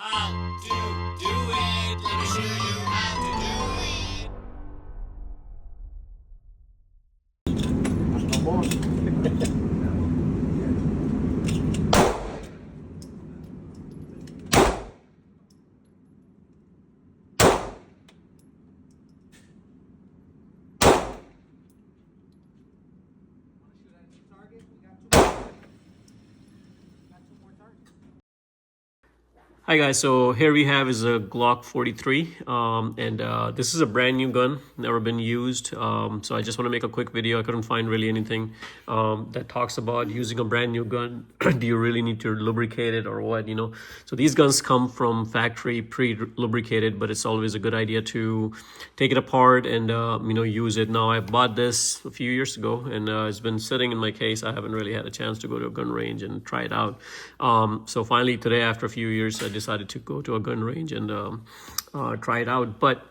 How to do it. Let me show you how to do it. Hi guys, so here we have is a Glock 43 and this is a brand new gun, never been used. So I just want to make a quick video. I couldn't find really anything that talks about using a brand new gun. Do you really need to lubricate it or what, you know? So these guns come from factory pre-lubricated, but it's always a good idea to take it apart and use it. Now I bought this a few years ago and it's been sitting in my case. I haven't really had a chance to go to a gun range and try it out. So finally today, after a few years, I decided to go to a gun range and try it out. But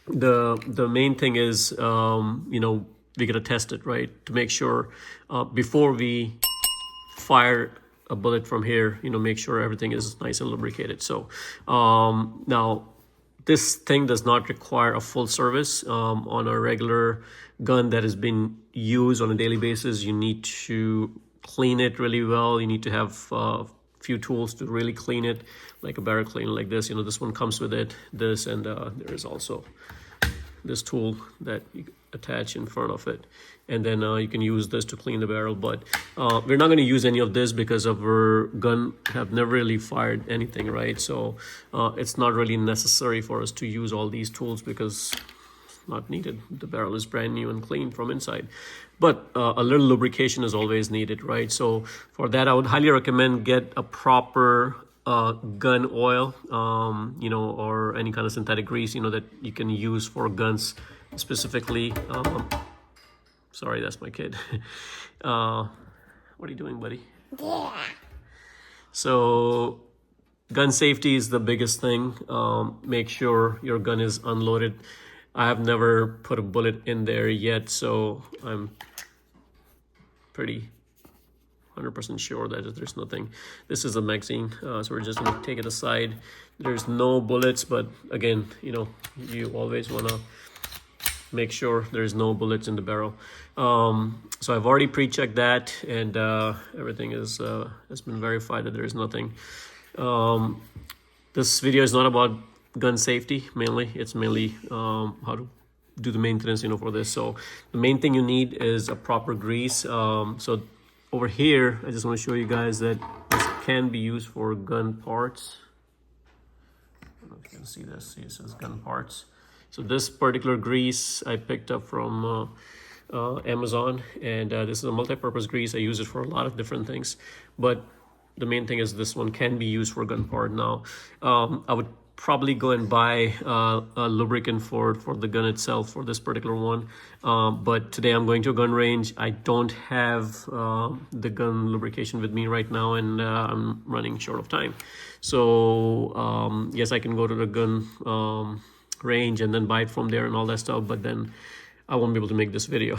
the main thing is, we gotta test it, right? To make sure before we fire a bullet from here, make sure everything is nice and lubricated. So now this thing does not require a full service. On a regular gun that has been used on a daily basis, you need to clean it really well. You need to have few tools to really clean it, like a barrel cleaner like this. This one comes with it, this, and there is also this tool that you attach in front of it, and then you can use this to clean the barrel. But we're not going to use any of this because our gun have never really fired anything, right? So it's not really necessary for us to use all these tools because not needed. The barrel is brand new and clean from inside, but a little lubrication is always needed, right? So for that, I would highly recommend get a proper gun oil, or any kind of synthetic grease, that you can use for guns specifically. Sorry, that's my kid. What are you doing, buddy? Yeah. So gun safety is the biggest thing. Make sure your gun is unloaded. I have never put a bullet in there yet, so I'm pretty 100% sure that there's nothing. This is a magazine, so we're just gonna take it aside. There's no bullets, but again, you always wanna make sure there's no bullets in the barrel. So I've already pre-checked that, and everything is has been verified that there's nothing. This video is not about gun safety mainly. It's mainly how to do the maintenance, for this. So the main thing you need is a proper grease. So over here, I just want to show you guys that this can be used for gun parts. I don't know if you can see this. See, it says gun parts. So this particular grease I picked up from Amazon, and this is a multi-purpose grease. I use it for a lot of different things, but the main thing is this one can be used for gun part. Now I would probably go and buy a lubricant for the gun itself for this particular one, but today I'm going to a gun range. I don't have the gun lubrication with me right now, and I'm running short of time. So yes, I can go to the gun range and then buy it from there and all that stuff, but then I won't be able to make this video.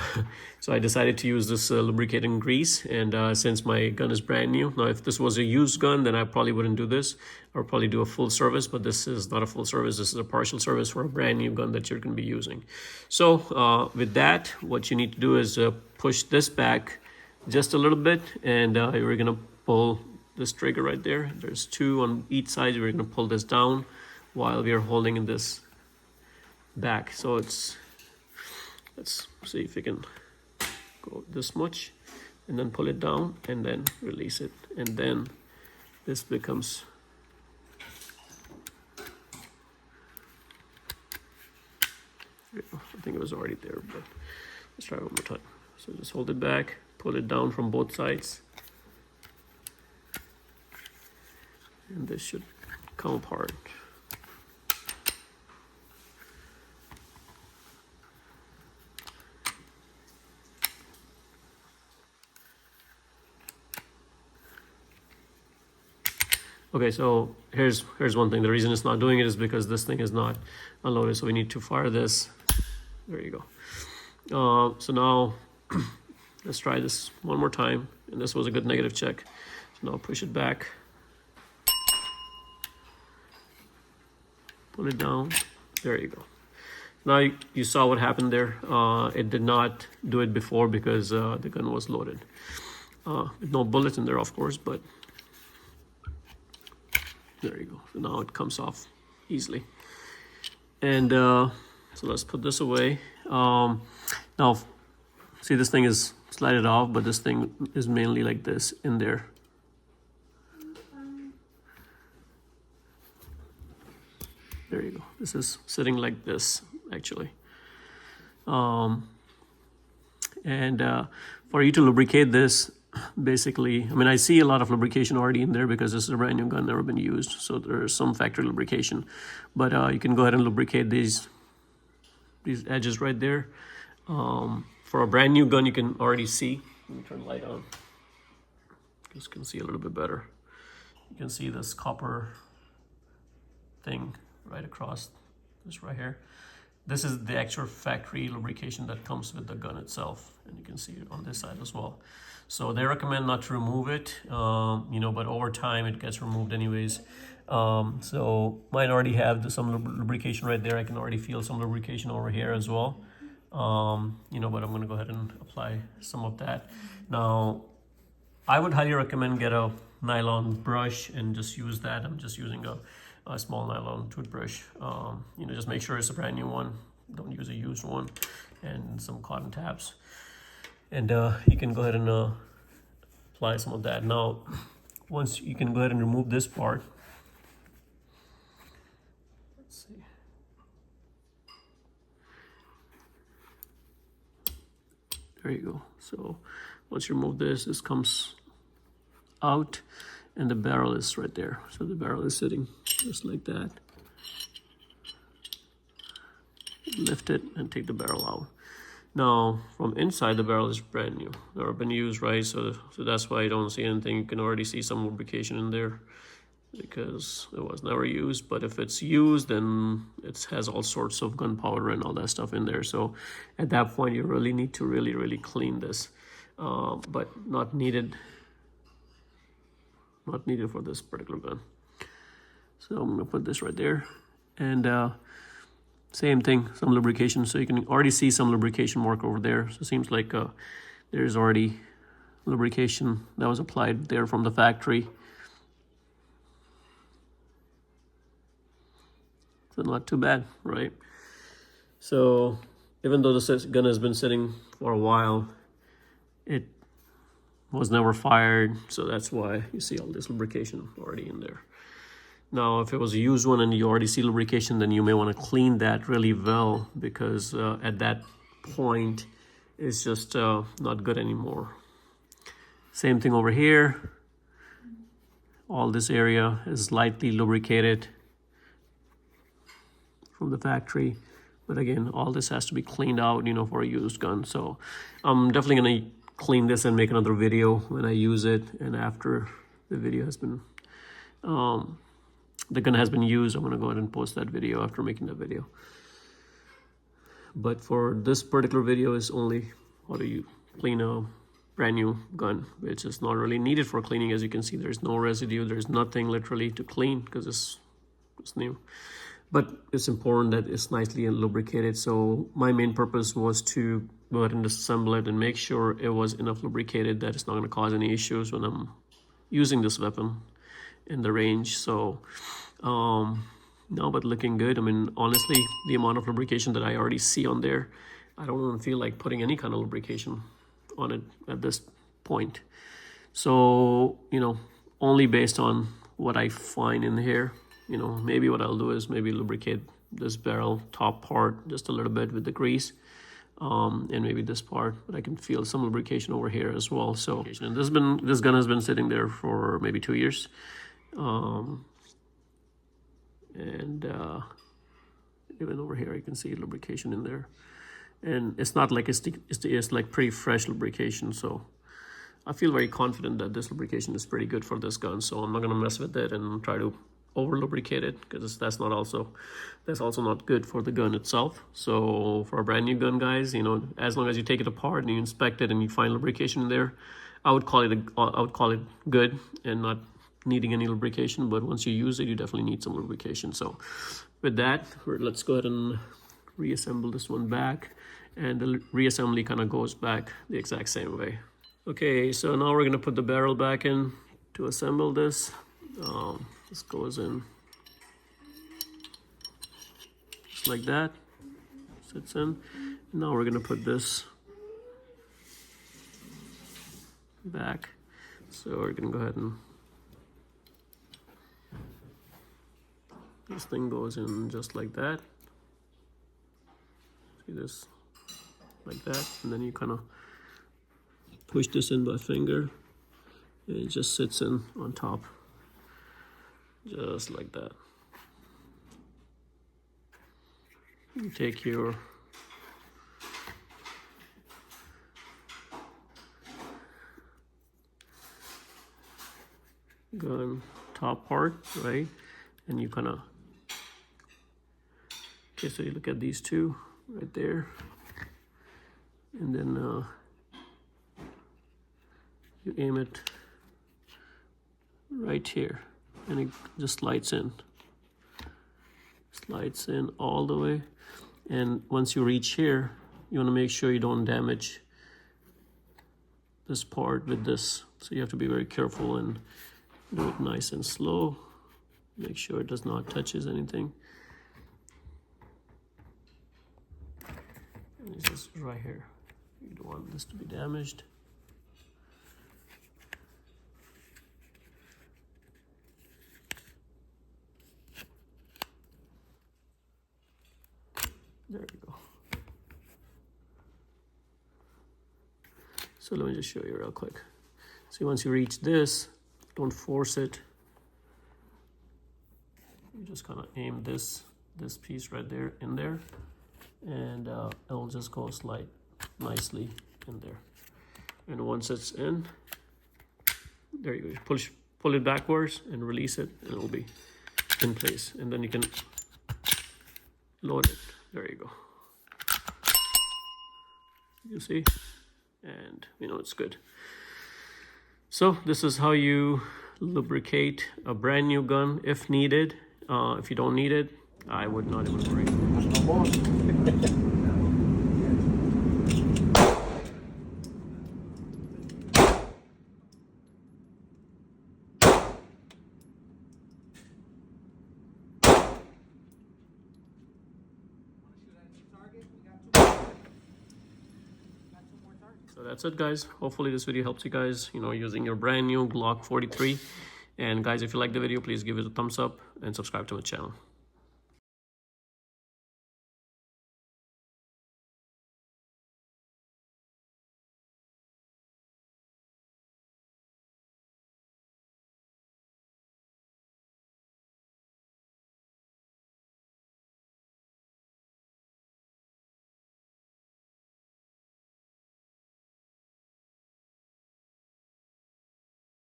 So I decided to use this lubricating grease, and since my gun is brand new. Now if this was a used gun, then I probably wouldn't do this. I would probably do a full service, but this is not a full service. This is a partial service for a brand new gun that you're going to be using. So with that, what you need to do is push this back just a little bit, and we're going to pull this trigger right there. There's two on each side. We're going to pull this down while we are holding in this back. So let's see if we can go this much, and then pull it down and then release it, and then this becomes I think it was already there, but let's try it one more time. So just hold it back, pull it down from both sides, and this should come apart. Okay, so here's one thing. The reason it's not doing it is because this thing is not unloaded, so we need to fire this. There you go. So now let's try this one more time, and this was a good negative check. So now push it back. pull it down. There you go. Now you saw what happened there. It did not do it before because the gun was loaded. With no bullets in there, of course, but there you go. So now it comes off easily. And so let's put this away. Now, see, this thing is slided off, but this thing is mainly like this in there. There you go. This is sitting like this, actually. And for you to lubricate this, basically, I mean, I see a lot of lubrication already in there because this is a brand new gun, never been used. So there's some factory lubrication, but you can go ahead and lubricate these edges right there. For a brand new gun, you can already see. Let me turn the light on. You can see a little bit better. You can see this copper thing right across this right here. This is the actual factory lubrication that comes with the gun itself, and you can see it on this side as well. So they recommend not to remove it, you know, but over time it gets removed anyways. So mine already have some lubrication right there. I can already feel some lubrication over here as well. You know, but I'm gonna go ahead and apply some of that. Now, I would highly recommend get a nylon brush and just use that. I'm just using a small nylon toothbrush. You know, just make sure it's a brand new one. Don't use a used one, and some cotton tabs. And you can go ahead and apply some of that. Now, once you can go ahead and remove this part. Let's see. There you go. So once you remove this, this comes out, and the barrel is right there. So the barrel is sitting just like that. Lift it and take the barrel out. Now, from inside, the barrel is brand new. Never been used, right? So that's why you don't see anything. You can already see some lubrication in there because it was never used. But if it's used, then it has all sorts of gunpowder and all that stuff in there. So at that point, you really need to really clean this. But not needed. Not needed for this particular gun. So I'm gonna put this right there, and same thing, some lubrication. So you can already see some lubrication mark over there. So it seems like there's already lubrication that was applied there from the factory. So not too bad, right? So even though the gun has been sitting for a while, it was never fired. So that's why you see all this lubrication already in there. Now, if it was a used one and you already see lubrication, then you may want to clean that really well, because at that point, it's just not good anymore. Same thing over here. All this area is lightly lubricated from the factory. But again, all this has to be cleaned out, you know, for a used gun. So I'm definitely going to clean this and make another video when I use it, and after the video has been the gun has been used, I'm going to go ahead and post that video after making that video. But for this particular video is only how do you clean a brand new gun, which is not really needed for cleaning. As you can see, there's no residue, there's nothing literally to clean because it's new. But it's important that it's nicely lubricated. So my main purpose was to go ahead and disassemble it and make sure it was enough lubricated that it's not going to cause any issues when I'm using this weapon in the range. So no, but looking good. I mean, honestly, the amount of lubrication that I already see on there, I don't even feel like putting any kind of lubrication on it at this point. So, you know, only based on what I find in here, you know, maybe what I'll do is maybe lubricate this barrel top part just a little bit with the grease, and maybe this part, but I can feel some lubrication over here as well. So, and this gun has been sitting there for maybe 2 years, and even over here, you can see lubrication in there, and it's not like it's like pretty fresh lubrication. So I feel very confident that this lubrication is pretty good for this gun. So I'm not gonna mess with it and try to over lubricate it, because that's also not good for the gun itself. So for a brand new gun, guys, you know, as long as you take it apart and you inspect it and you find lubrication in there, I would call it good and not needing any lubrication, but once you use it, you definitely need some lubrication. So with that, let's go ahead and reassemble this one back, and the reassembly kind of goes back the exact same way. Okay, so now we're gonna put the barrel back in to assemble this. This goes in just like that, sits in. Now we're gonna put this back. So we're gonna go ahead and this thing goes in just like that. See this, like that, and then you kind of push this in by finger, and it just sits in on top, just like that. You take your gun top part, right, and you kind of, okay, so you look at these two right there, and then you aim it right here, and it just slides in all the way. And once you reach here, you want to make sure you don't damage this part with this, so you have to be very careful and do it nice and slow. Make sure it does not touches anything. And it's just right here. You don't want this to be damaged. There you go. So let me just show you real quick. See, once you reach this, don't force it. You just kind of aim this piece right there in there, and it'll just go slide nicely in there. And once it's in, there you go. Pull it backwards and release it, and it'll be in place. And then you can load it. There you go. You see, and you know it's good. So this is how you lubricate a brand new gun if needed. If you don't need it, I would not even worry. So that's it, guys. Hopefully this video helps you guys, using your brand new Glock 43. And guys, if you like the video, please give it a thumbs up and subscribe to my channel.